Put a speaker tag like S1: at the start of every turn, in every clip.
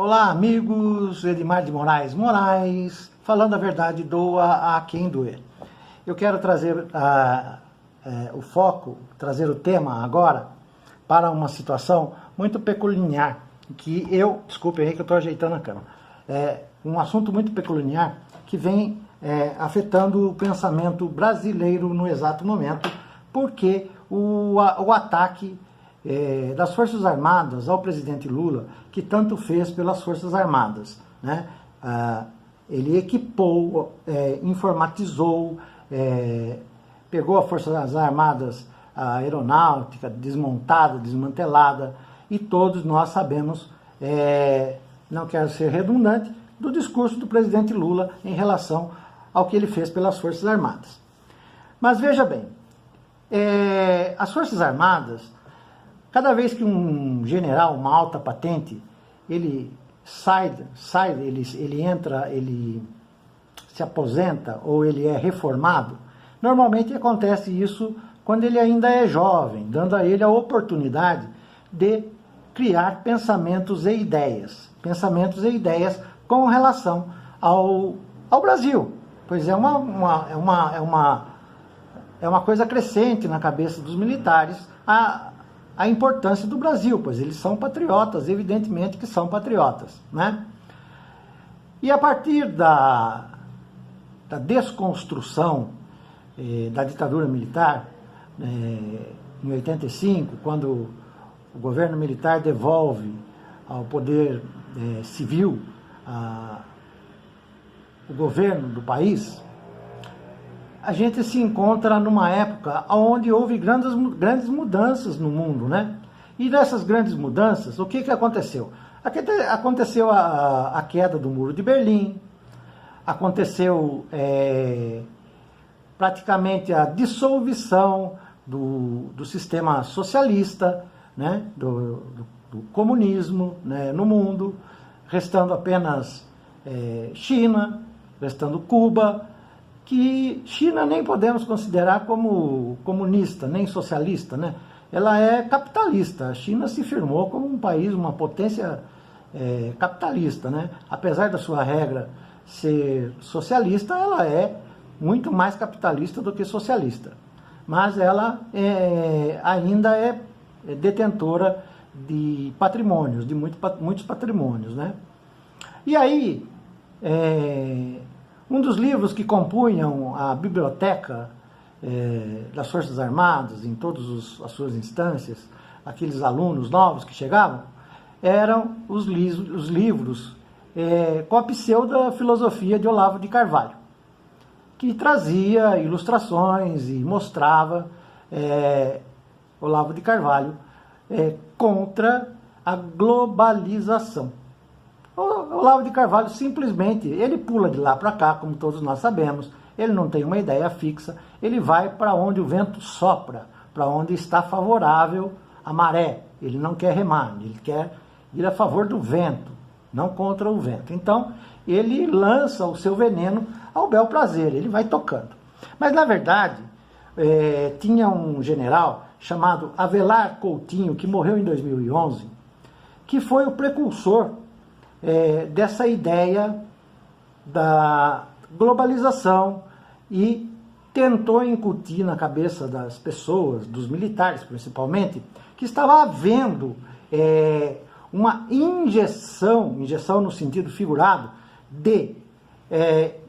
S1: Olá, amigos, Edmar de Moraes, falando a verdade, doa a quem doer. Eu quero trazer o foco, trazer o tema agora para uma situação muito peculiar, que desculpe aí que eu estou ajeitando a câmera, um assunto muito peculiar que vem afetando o pensamento brasileiro no exato momento, porque o ataque das Forças Armadas ao presidente Lula, que tanto fez pelas Forças Armadas, né? Ele equipou, informatizou, pegou as Forças Armadas, a aeronáutica desmontada, desmantelada, e todos nós sabemos, não quero ser redundante, do discurso do presidente Lula em relação ao que ele fez pelas Forças Armadas. Mas veja bem, as Forças Armadas, cada vez que um general, uma alta patente, ele ele entra, ele se aposenta ou ele é reformado, normalmente acontece isso quando ele ainda é jovem, dando a ele a oportunidade de criar pensamentos e ideias com relação ao Brasil, pois é uma coisa crescente na cabeça dos militares a importância do Brasil, pois eles são patriotas, evidentemente que são patriotas, né? E a partir da desconstrução da ditadura militar, em 85, quando o governo militar devolve ao poder civil o governo do país, a gente se encontra numa época onde houve grandes mudanças no mundo, né? E nessas grandes mudanças, o que aconteceu? Aconteceu a queda do Muro de Berlim, aconteceu praticamente a dissolução do sistema socialista, né? do comunismo, né? No mundo, restando apenas China, restando Cuba, que China nem podemos considerar como comunista, nem socialista, né? Ela é capitalista. A China se firmou como um país, uma potência capitalista, né? Apesar da sua regra ser socialista, ela é muito mais capitalista do que socialista. Mas ela ainda é detentora de patrimônios, de muitos patrimônios, né? E aí, um dos livros que compunham a biblioteca das Forças Armadas, em todas as suas instâncias, aqueles alunos novos que chegavam, eram os livros com a pseudo-filosofia de Olavo de Carvalho, que trazia ilustrações e mostrava Olavo de Carvalho contra a globalização. O Olavo de Carvalho simplesmente, ele pula de lá para cá, como todos nós sabemos, ele não tem uma ideia fixa, ele vai para onde o vento sopra, para onde está favorável a maré, ele não quer remar, ele quer ir a favor do vento, não contra o vento. Então, ele lança o seu veneno ao bel prazer, ele vai tocando. Mas, na verdade, tinha um general chamado Avelar Coutinho, que morreu em 2011, que foi o precursor dessa ideia da globalização e tentou incutir na cabeça das pessoas, dos militares principalmente, que estava havendo uma injeção no sentido figurado, de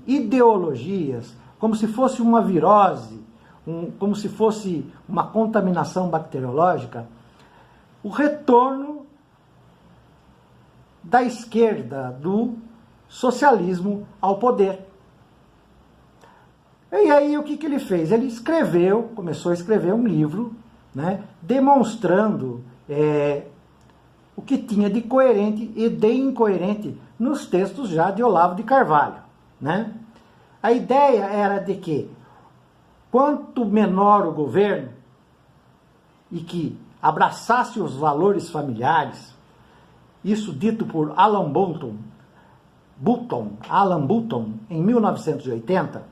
S1: ideologias, como se fosse uma virose, como se fosse uma contaminação bacteriológica, o retorno da esquerda, do socialismo ao poder. E aí o que ele fez? Ele começou a escrever um livro, né, demonstrando o que tinha de coerente e de incoerente nos textos já de Olavo de Carvalho, né? A ideia era de que quanto menor o governo e que abraçasse os valores familiares, isso dito por Alan Button, em 1980,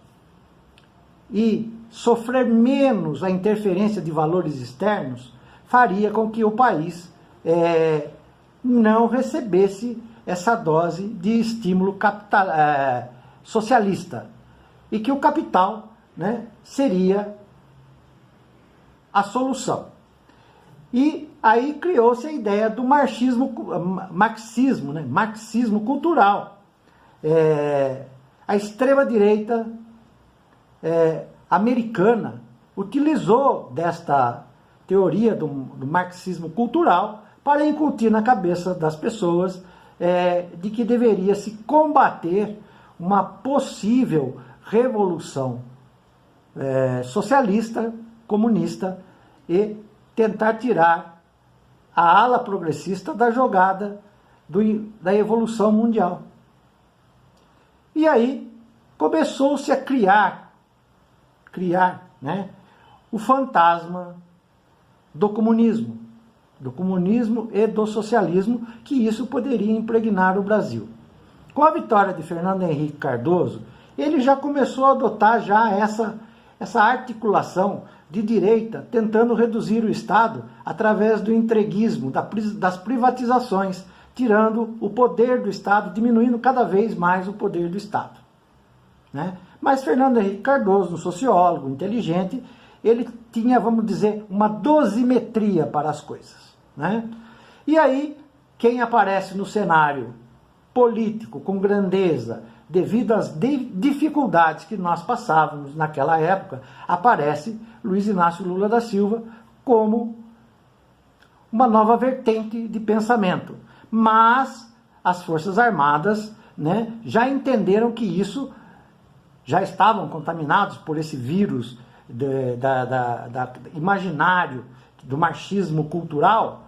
S1: e sofrer menos a interferência de valores externos, faria com que o país não recebesse essa dose de estímulo socialista, e que o capital, né, seria a solução. E aí criou-se a ideia do marxismo, né, marxismo cultural. A extrema-direita americana utilizou desta teoria do marxismo cultural para incutir na cabeça das pessoas de que deveria se combater uma possível revolução socialista, comunista, e tentar tirar a ala progressista da jogada da evolução mundial. E aí começou-se a criar, né, o fantasma do comunismo e do socialismo, que isso poderia impregnar o Brasil. Com a vitória de Fernando Henrique Cardoso, ele já começou a adotar já essa articulação de direita, tentando reduzir o Estado através do entreguismo, das privatizações, tirando o poder do Estado, diminuindo cada vez mais o poder do Estado, né? Mas Fernando Henrique Cardoso, um sociólogo inteligente, ele tinha, vamos dizer, uma dosimetria para as coisas, né? E aí, quem aparece no cenário político com grandeza, devido às dificuldades que nós passávamos naquela época, aparece Luiz Inácio Lula da Silva como uma nova vertente de pensamento. Mas as Forças Armadas, né, já entenderam que isso, já estavam contaminados por esse vírus imaginário do marxismo cultural.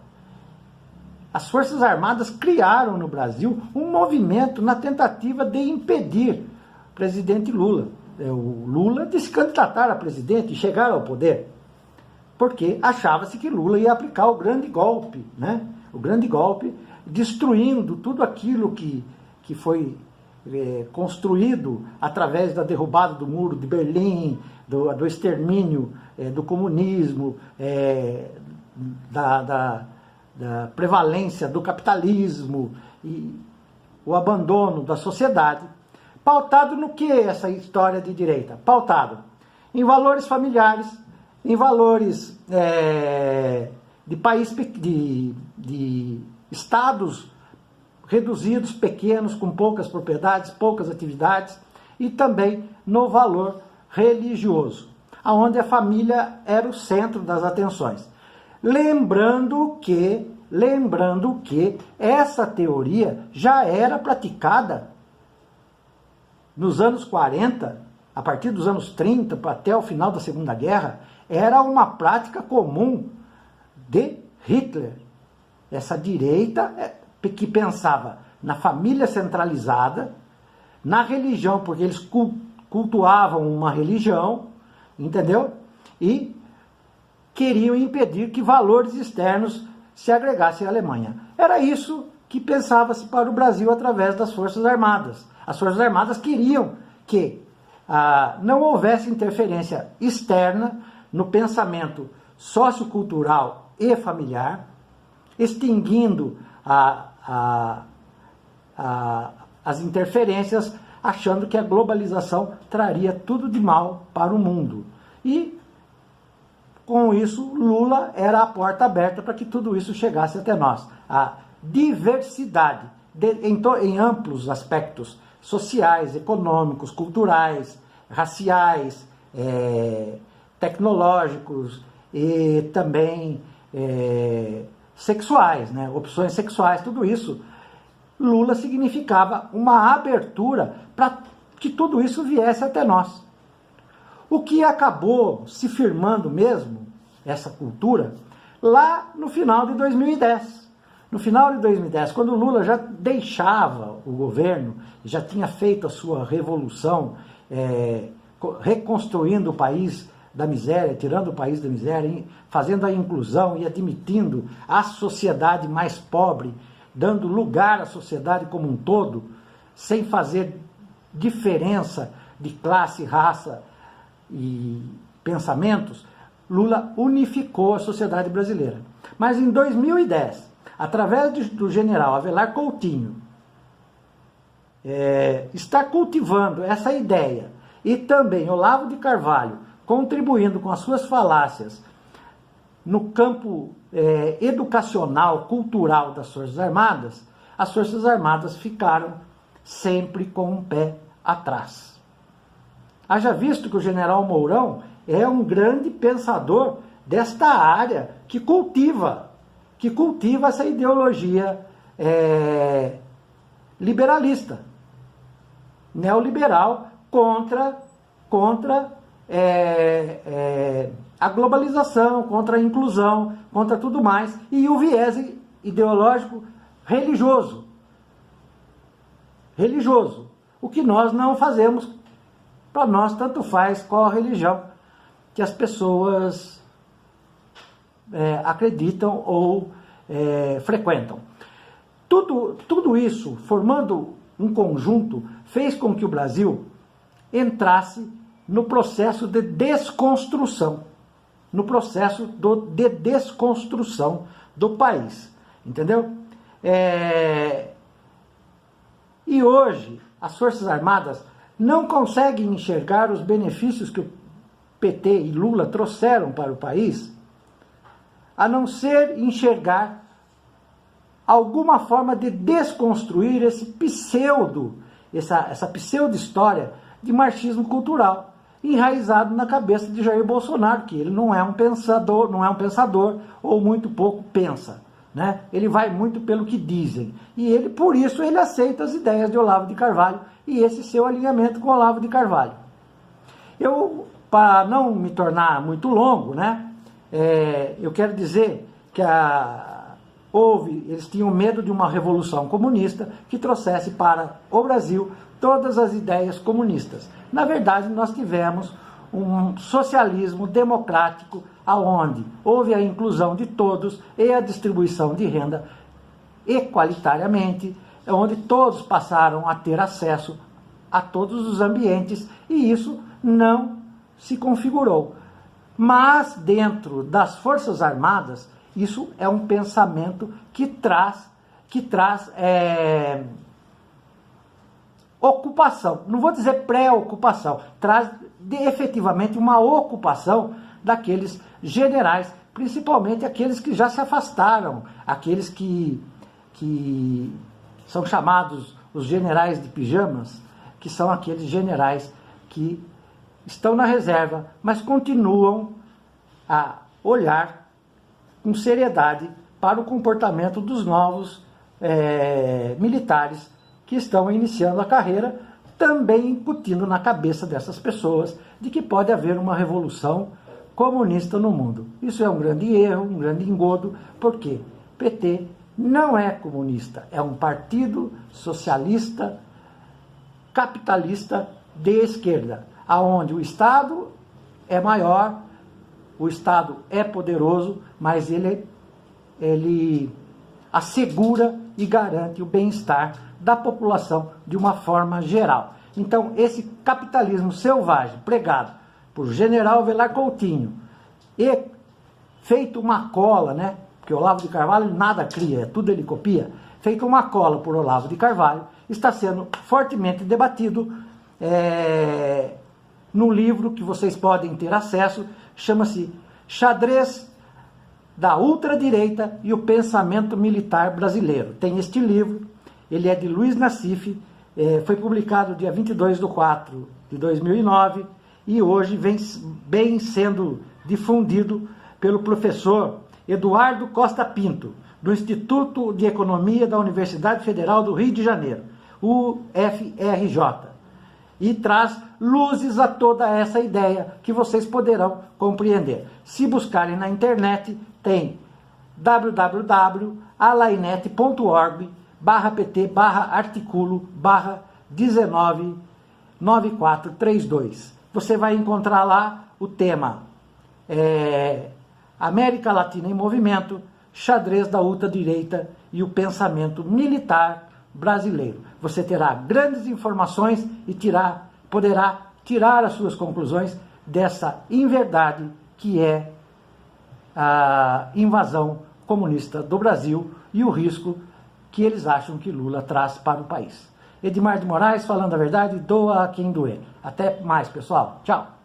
S1: As Forças Armadas criaram no Brasil um movimento na tentativa de impedir o presidente Lula. O Lula de se candidatar a presidente e chegar ao poder, porque achava-se que Lula ia aplicar o grande golpe, né? O grande golpe, destruindo tudo aquilo que foi construído através da derrubada do Muro de Berlim, do extermínio do comunismo, da prevalência do capitalismo e o abandono da sociedade, pautado no que é essa história de direita? Pautado em valores familiares, em valores de estados reduzidos, pequenos, com poucas propriedades, poucas atividades, e também no valor religioso, onde a família era o centro das atenções. Lembrando que essa teoria já era praticada nos anos 40, a partir dos anos 30 até o final da Segunda Guerra, era uma prática comum de Hitler. Essa direita que pensava na família centralizada, na religião, porque eles cultuavam uma religião, entendeu? E queriam impedir que valores externos se agregassem à Alemanha. Era isso que pensava-se para o Brasil através das Forças Armadas. As Forças Armadas queriam que não houvesse interferência externa no pensamento sociocultural e familiar, extinguindo as interferências, achando que a globalização traria tudo de mal para o mundo. E, com isso, Lula era a porta aberta para que tudo isso chegasse até nós. A diversidade, em amplos aspectos sociais, econômicos, culturais, raciais, tecnológicos e também sexuais, né? Opções sexuais, tudo isso. Lula significava uma abertura para que tudo isso viesse até nós. O que acabou se firmando mesmo, essa cultura, lá no final de 2010. No final de 2010, quando Lula já deixava o governo, já tinha feito a sua revolução, reconstruindo o país da miséria, tirando o país da miséria, fazendo a inclusão e admitindo a sociedade mais pobre, dando lugar à sociedade como um todo, sem fazer diferença de classe, raça e pensamentos, Lula unificou a sociedade brasileira. Mas em 2010, através do general Avelar Coutinho, está cultivando essa ideia, e também Olavo de Carvalho contribuindo com as suas falácias no campo educacional, cultural das Forças Armadas, as Forças Armadas ficaram sempre com um pé atrás. Haja visto que o general Mourão é um grande pensador desta área que cultiva essa ideologia liberalista, neoliberal, contra a globalização, contra a inclusão, contra tudo mais, e o viés ideológico religioso. O que nós não fazemos, para nós tanto faz qual a religião que as pessoas acreditam ou frequentam. Tudo isso, formando um conjunto, fez com que o Brasil entrasse no processo de desconstrução, de desconstrução do país, entendeu? E hoje, as Forças Armadas não conseguem enxergar os benefícios que o PT e Lula trouxeram para o país, a não ser enxergar alguma forma de desconstruir essa pseudo-história de marxismo cultural, enraizado na cabeça de Jair Bolsonaro, que ele não é um pensador, ou muito pouco pensa, né? Ele vai muito pelo que dizem, e por isso ele aceita as ideias de Olavo de Carvalho e esse seu alinhamento com Olavo de Carvalho. Para não me tornar muito longo, né, eu quero dizer que eles tinham medo de uma revolução comunista que trouxesse para o Brasil todas as ideias comunistas. Na verdade, nós tivemos um socialismo democrático onde houve a inclusão de todos e a distribuição de renda equalitariamente, onde todos passaram a ter acesso a todos os ambientes, e isso não se configurou. Mas dentro das Forças Armadas, isso é um pensamento que traz ocupação, não vou dizer pré-ocupação, traz efetivamente uma ocupação daqueles generais, principalmente aqueles que já se afastaram, aqueles que são chamados os generais de pijamas, que são aqueles generais que estão na reserva, mas continuam a olhar com seriedade para o comportamento dos novos militares que estão iniciando a carreira, também incutindo na cabeça dessas pessoas de que pode haver uma revolução comunista no mundo. Isso é um grande erro, um grande engodo, porque PT não é comunista, é um partido socialista, capitalista de esquerda, aonde o Estado é maior, o Estado é poderoso, mas ele assegura e garante o bem-estar da população de uma forma geral. Então, esse capitalismo selvagem, pregado por General Velar Coutinho, e feito uma cola, né? Porque Olavo de Carvalho nada cria, tudo ele copia, feito uma cola por Olavo de Carvalho, está sendo fortemente debatido num livro que vocês podem ter acesso, chama-se Xadrez da Ultradireita e o Pensamento Militar Brasileiro. Tem este livro, ele é de Luiz Nassif, foi publicado dia 22/4/2009 e hoje vem sendo difundido pelo professor Eduardo Costa Pinto, do Instituto de Economia da Universidade Federal do Rio de Janeiro, UFRJ, e traz luzes a toda essa ideia que vocês poderão compreender. Se buscarem na internet, tem www.alainet.org/pt/articulo/199432. Você vai encontrar lá o tema América Latina em Movimento, Xadrez da Ultradireita e o Pensamento Militar Brasileiro. Você terá grandes informações e poderá tirar as suas conclusões dessa inverdade que é a invasão comunista do Brasil e o risco que eles acham que Lula traz para o país. Edmar de Moraes, falando a verdade, doa a quem doer. Até mais, pessoal. Tchau.